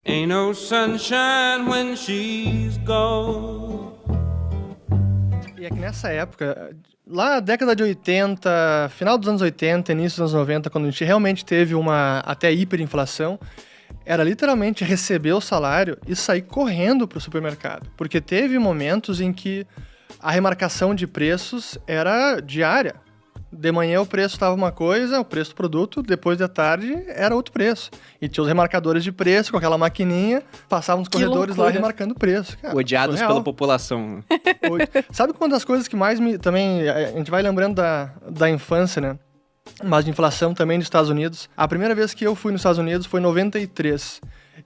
Ain't no sunshine when she's gone. E é que nessa época, lá na década de 80, final dos anos 80, início dos anos 90, quando a gente realmente teve uma até hiperinflação, era literalmente receber o salário e sair correndo para o supermercado. Porque teve momentos em que a remarcação de preços era diária. De manhã o preço estava uma coisa, o preço do produto, depois da tarde era outro preço. E tinha os remarcadores de preço com aquela maquininha, passavam nos corredores lá remarcando o preço. Cara, odiados pela população. Sabe uma das coisas que mais também, a gente vai lembrando da infância, né? Mas de inflação também dos Estados Unidos. A primeira vez que eu fui nos Estados Unidos foi em 93.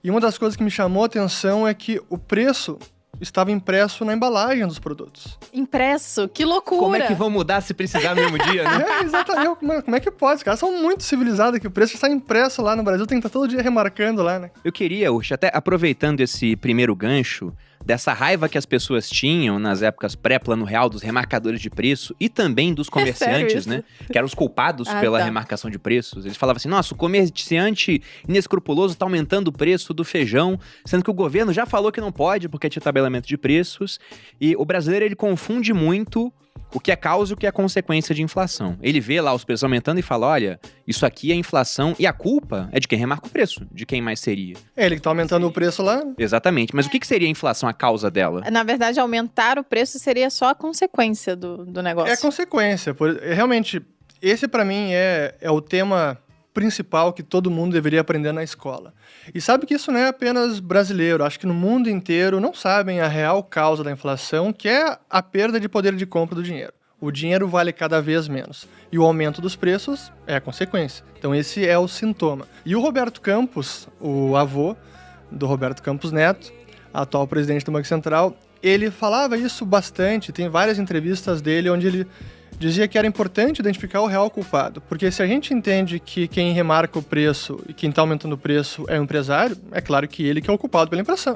E uma das coisas que me chamou a atenção é que o preço estava impresso na embalagem dos produtos. Impresso? Que loucura! Como é que vão mudar se precisar no mesmo dia, né? Exatamente. Como é que pode? Os caras são muito civilizados aqui. O preço está impresso lá no Brasil, tem que estar todo dia remarcando lá, né? Eu queria, Ursh, até aproveitando esse primeiro gancho, dessa raiva que as pessoas tinham nas épocas pré-Plano Real dos remarcadores de preço e também dos comerciantes, né? Que eram os culpados pela remarcação de preços. Eles falavam assim, nossa, o comerciante inescrupuloso tá aumentando o preço do feijão, sendo que o governo já falou que não pode porque tinha tabelamento de preços. E o brasileiro, ele confunde muito o que é causa e o que é consequência de inflação. Ele vê lá os preços aumentando e fala, olha, isso aqui é inflação e a culpa é de quem remarca o preço, de quem mais seria. É ele que tá aumentando o preço lá. Exatamente, mas o que seria a inflação, a causa dela? Na verdade, aumentar o preço seria só a consequência do negócio. É a consequência. Realmente, esse pra mim é o tema principal que todo mundo deveria aprender na escola. E sabe que isso não é apenas brasileiro. Acho que no mundo inteiro não sabem a real causa da inflação, que é a perda de poder de compra do dinheiro. O dinheiro vale cada vez menos. E o aumento dos preços é a consequência. Então esse é o sintoma. E o Roberto Campos, o avô do Roberto Campos Neto, atual presidente do Banco Central, ele falava isso bastante. Tem várias entrevistas dele onde ele dizia que era importante identificar o real culpado, porque se a gente entende que quem remarca o preço e quem está aumentando o preço é o empresário, é claro que ele que é o culpado pela inflação,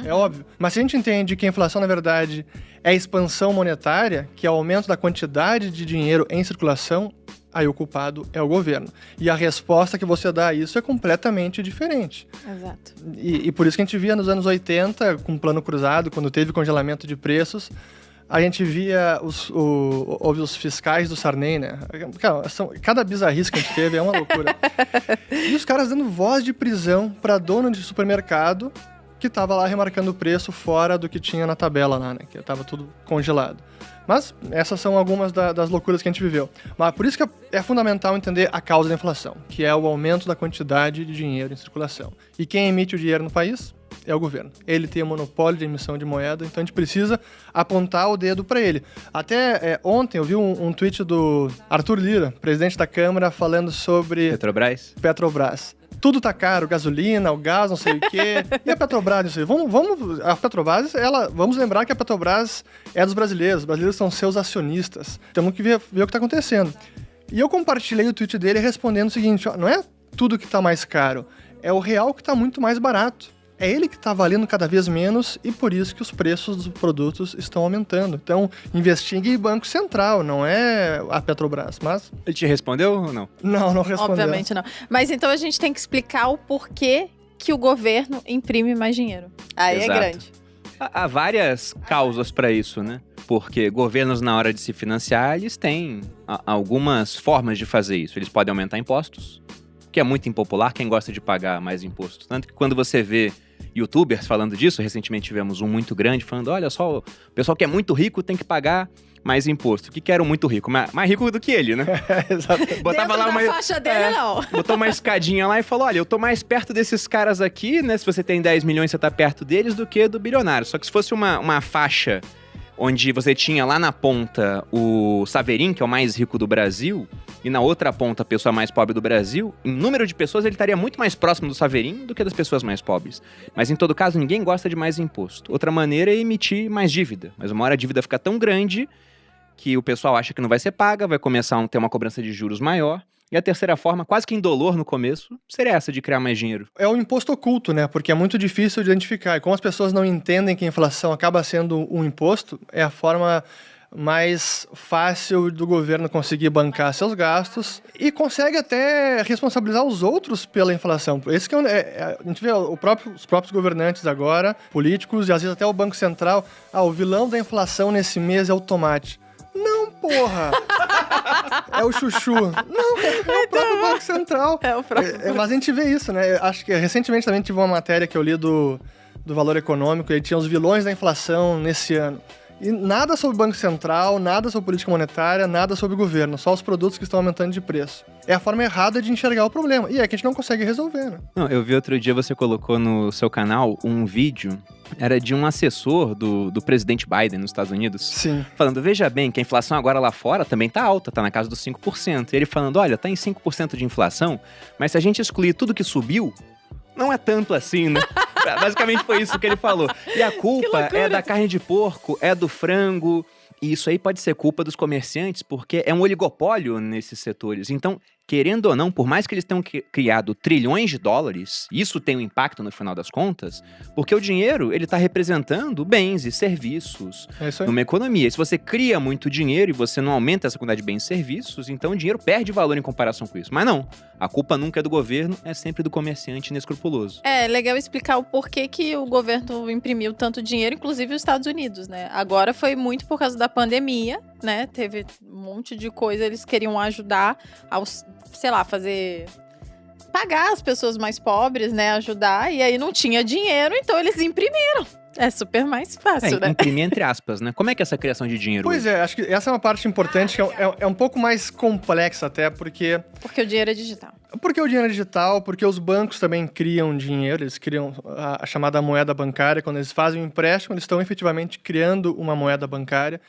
é óbvio. Mas se a gente entende que a inflação, na verdade, é a expansão monetária, que é o aumento da quantidade de dinheiro em circulação, aí o culpado é o governo. E a resposta que você dá a isso é completamente diferente. Exato. E por isso que a gente via nos anos 80, com o Plano Cruzado, quando teve congelamento de preços, a gente via os fiscais do Sarney, né? Cada bizarrice que a gente teve é uma loucura. E os caras dando voz de prisão para dono de supermercado que tava lá remarcando o preço fora do que tinha na tabela lá, né? Que tava tudo congelado. Mas essas são algumas das loucuras que a gente viveu. Mas por isso que é fundamental entender a causa da inflação, que é o aumento da quantidade de dinheiro em circulação. E quem emite o dinheiro no país é o governo. Ele tem o monopólio de emissão de moeda, então a gente precisa apontar o dedo para ele. Até ontem eu vi um tweet do Arthur Lira, presidente da Câmara, falando sobre Petrobras. Tudo tá caro, gasolina, o gás, não sei o quê. E a Petrobras, não sei. A Petrobras, vamos lembrar que a Petrobras é dos brasileiros. Os brasileiros são seus acionistas. Temos que ver o que tá acontecendo. E eu compartilhei o tweet dele respondendo o seguinte, ó, não é tudo que tá mais caro, é o real que tá muito mais barato. É ele que está valendo cada vez menos e por isso que os preços dos produtos estão aumentando. Então, investigue em Banco Central, não é a Petrobras, mas... Ele te respondeu ou não? Não respondeu. Obviamente não. Mas então a gente tem que explicar o porquê que o governo imprime mais dinheiro. Aí Exato. É grande. Há várias causas para isso, né? Porque governos, na hora de se financiar, eles têm algumas formas de fazer isso. Eles podem aumentar impostos, que é muito impopular, quem gosta de pagar mais imposto. Tanto que quando você vê youtubers falando disso, recentemente tivemos um muito grande falando, olha só, o pessoal que é muito rico tem que pagar mais imposto. O que era o muito rico? Mais rico do que ele, né? Exato. Botava lá uma faixa dele, não. Botou uma escadinha lá e falou, olha, eu tô mais perto desses caras aqui, né? Se você tem 10 milhões, você tá perto deles do que do bilionário. Só que se fosse uma faixa onde você tinha lá na ponta o Saverin, que é o mais rico do Brasil, e na outra ponta a pessoa mais pobre do Brasil, em número de pessoas ele estaria muito mais próximo do Saverin do que das pessoas mais pobres. Mas em todo caso, ninguém gosta de mais imposto. Outra maneira é emitir mais dívida. Mas uma hora a dívida fica tão grande que o pessoal acha que não vai ser paga, vai começar a ter uma cobrança de juros maior. E a terceira forma, quase que indolor no começo, seria essa de criar mais dinheiro. É o imposto oculto, né? Porque é muito difícil de identificar. E como as pessoas não entendem que a inflação acaba sendo um imposto, é a forma mais fácil do governo conseguir bancar seus gastos e consegue até responsabilizar os outros pela inflação. Esse que a gente vê os próprios governantes agora, políticos e às vezes até o Banco Central. O vilão da inflação nesse mês é o tomate. Não, porra! É o chuchu. Não, é o próprio Banco Central. É o próprio. Mas a gente vê isso, né? Acho que recentemente também tive uma matéria que eu li do Valor Econômico, e tinha os vilões da inflação nesse ano. E nada sobre o Banco Central, nada sobre política monetária, nada sobre o governo, só os produtos que estão aumentando de preço. É a forma errada de enxergar o problema. E é que a gente não consegue resolver, né? Não, eu vi outro dia, você colocou no seu canal um vídeo, era de um assessor do presidente Biden nos Estados Unidos. Sim. Falando, veja bem, que a inflação agora lá fora também tá alta, tá na casa dos 5%. E ele falando, olha, tá em 5% de inflação, mas se a gente excluir tudo que subiu, não é tanto assim, né? Basicamente foi isso que ele falou. E a culpa é da carne de porco, é do frango. E isso aí pode ser culpa dos comerciantes, porque é um oligopólio nesses setores. Então, querendo ou não, por mais que eles tenham criado trilhões de dólares, isso tem um impacto no final das contas, porque o dinheiro, ele tá representando bens e serviços numa economia. E se você cria muito dinheiro e você não aumenta essa quantidade de bens e serviços, então o dinheiro perde valor em comparação com isso. Mas não, a culpa nunca é do governo, é sempre do comerciante inescrupuloso. É legal explicar o porquê que o governo imprimiu tanto dinheiro, inclusive os Estados Unidos, né? Agora foi muito por causa da pandemia, né? Teve um monte de coisa, eles queriam ajudar aos, sei lá, pagar as pessoas mais pobres, né? Ajudar, e aí não tinha dinheiro, então eles imprimiram. É super mais fácil, né? Imprimir entre aspas, né? Como é que é essa criação de dinheiro? Pois é, acho que essa é uma parte importante, que é um pouco mais complexa até, porque... Porque o dinheiro é digital. Porque o dinheiro é digital, porque os bancos também criam dinheiro, eles criam a chamada moeda bancária. Quando eles fazem um empréstimo, eles estão efetivamente criando uma moeda bancária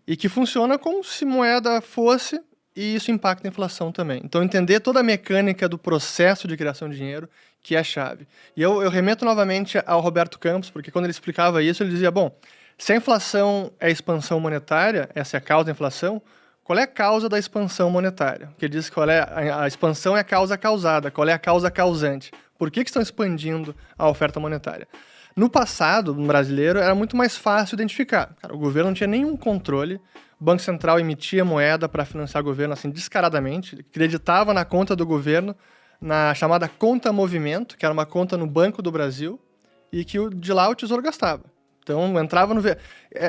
e que funciona como se moeda fosse, e isso impacta a inflação também. Então, entender toda a mecânica do processo de criação de dinheiro, que é a chave. E eu remeto novamente ao Roberto Campos, porque quando ele explicava isso, ele dizia, bom, se a inflação é a expansão monetária, essa é a causa da inflação, qual é a causa da expansão monetária? Porque ele diz que a expansão é a causa causada, qual é a causa causante? Por que estão expandindo a oferta monetária? No passado, no brasileiro, era muito mais fácil identificar. Cara, o governo não tinha nenhum controle, o Banco Central emitia moeda para financiar o governo assim descaradamente, acreditava na conta do governo, na chamada conta movimento, que era uma conta no Banco do Brasil, e que de lá o Tesouro gastava. Então, entrava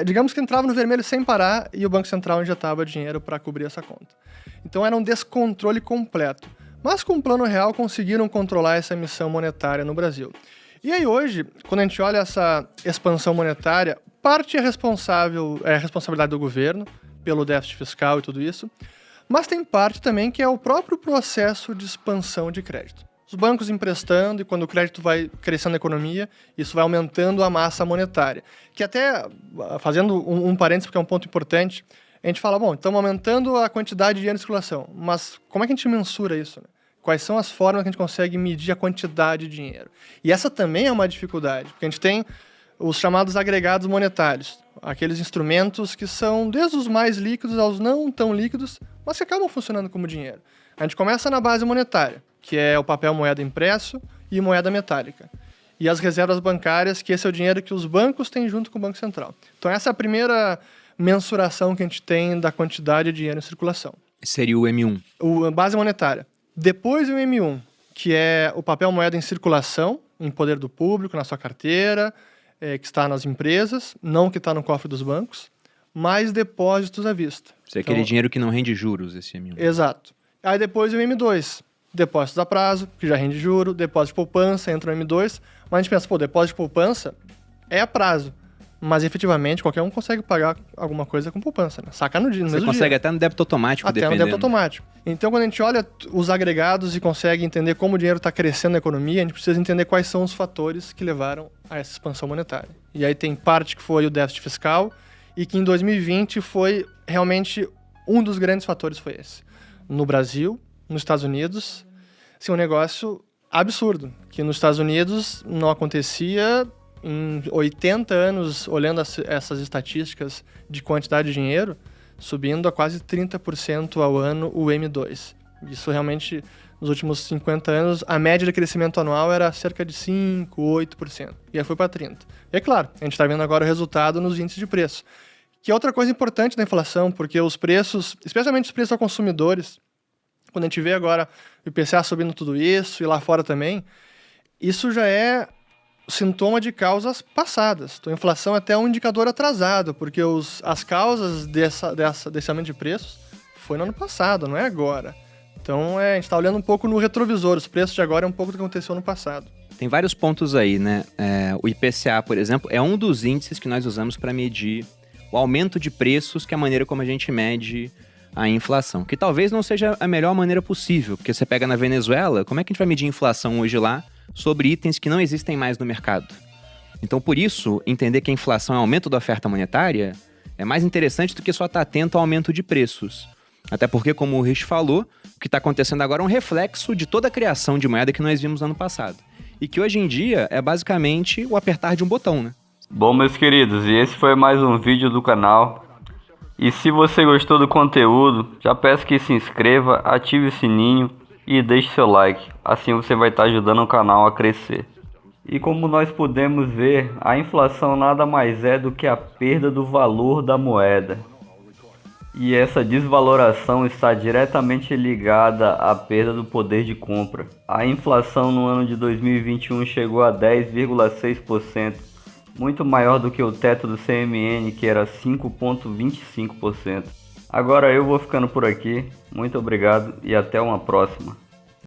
digamos que entrava no vermelho sem parar e o Banco Central injetava dinheiro para cobrir essa conta. Então, era um descontrole completo. Mas com o Plano Real conseguiram controlar essa emissão monetária no Brasil. E aí hoje, quando a gente olha essa expansão monetária, parte é responsabilidade do governo, pelo déficit fiscal e tudo isso, mas tem parte também que é o próprio processo de expansão de crédito. Os bancos emprestando, e quando o crédito vai crescendo na economia, isso vai aumentando a massa monetária. Que até, fazendo um parênteses, porque é um ponto importante, a gente fala, bom, estamos aumentando a quantidade de dinheiro em circulação, mas como é que a gente mensura isso, né? Quais são as formas que a gente consegue medir a quantidade de dinheiro? E essa também é uma dificuldade, porque a gente tem os chamados agregados monetários, aqueles instrumentos que são desde os mais líquidos aos não tão líquidos, mas que acabam funcionando como dinheiro. A gente começa na base monetária, que é o papel moeda impresso e moeda metálica. E as reservas bancárias, que esse é o dinheiro que os bancos têm junto com o Banco Central. Então essa é a primeira mensuração que a gente tem da quantidade de dinheiro em circulação. Seria o M1. A base monetária. Depois o M1, que é o papel moeda em circulação, em poder do público, na sua carteira, que está nas empresas, não que está no cofre dos bancos, mais depósitos à vista. Isso é aquele dinheiro que não rende juros, esse M1. Exato. Aí depois o M2, depósitos a prazo, que já rende juro, depósito de poupança, entra no M2, mas a gente pensa, depósito de poupança é a prazo, mas efetivamente qualquer um consegue pagar alguma coisa com poupança, né? Saca no dia, no mesmo dia. Você consegue até no débito automático, dependendo. Até no débito automático. Então, quando a gente olha os agregados e consegue entender como o dinheiro está crescendo na economia, a gente precisa entender quais são os fatores que levaram a essa expansão monetária. E aí tem parte que foi o déficit fiscal e que em 2020 foi realmente um dos grandes fatores foi esse. No Brasil, nos Estados Unidos, assim, um negócio absurdo, que nos Estados Unidos não acontecia em 80 anos, olhando essas estatísticas de quantidade de dinheiro, subindo a quase 30% ao ano o M2. Isso realmente, nos últimos 50 anos, a média de crescimento anual era cerca de 5%, 8%. E aí foi para 30%. E é claro, a gente está vendo agora o resultado nos índices de preço, Que é outra coisa importante da inflação, porque os preços, especialmente os preços aos consumidores, quando a gente vê agora o IPCA subindo tudo isso, e lá fora também, isso já é sintoma de causas passadas. Então, a inflação é até um indicador atrasado, porque as causas desse aumento de preços foi no ano passado, não é agora. Então, a gente está olhando um pouco no retrovisor. Os preços de agora é um pouco do que aconteceu no passado. Tem vários pontos aí, né? O IPCA, por exemplo, é um dos índices que nós usamos para medir o aumento de preços, que é a maneira como a gente mede a inflação. Que talvez não seja a melhor maneira possível, porque você pega na Venezuela, como é que a gente vai medir inflação hoje lá sobre itens que não existem mais no mercado? Então, por isso, entender que a inflação é aumento da oferta monetária é mais interessante do que só estar atento ao aumento de preços. Até porque, como o Rich falou, o que está acontecendo agora é um reflexo de toda a criação de moeda que nós vimos no ano passado. E que hoje em dia é basicamente o apertar de um botão, né? Bom, meus queridos, e esse foi mais um vídeo do canal. E se você gostou do conteúdo, já peço que se inscreva, ative o sininho e deixe seu like. Assim você vai estar ajudando o canal a crescer. E como nós podemos ver, a inflação nada mais é do que a perda do valor da moeda. E essa desvaloração está diretamente ligada à perda do poder de compra. A inflação no ano de 2021 chegou a 10,6%, muito maior do que o teto do CMN, que era 5,25%. Agora eu vou ficando por aqui, muito obrigado e até uma próxima.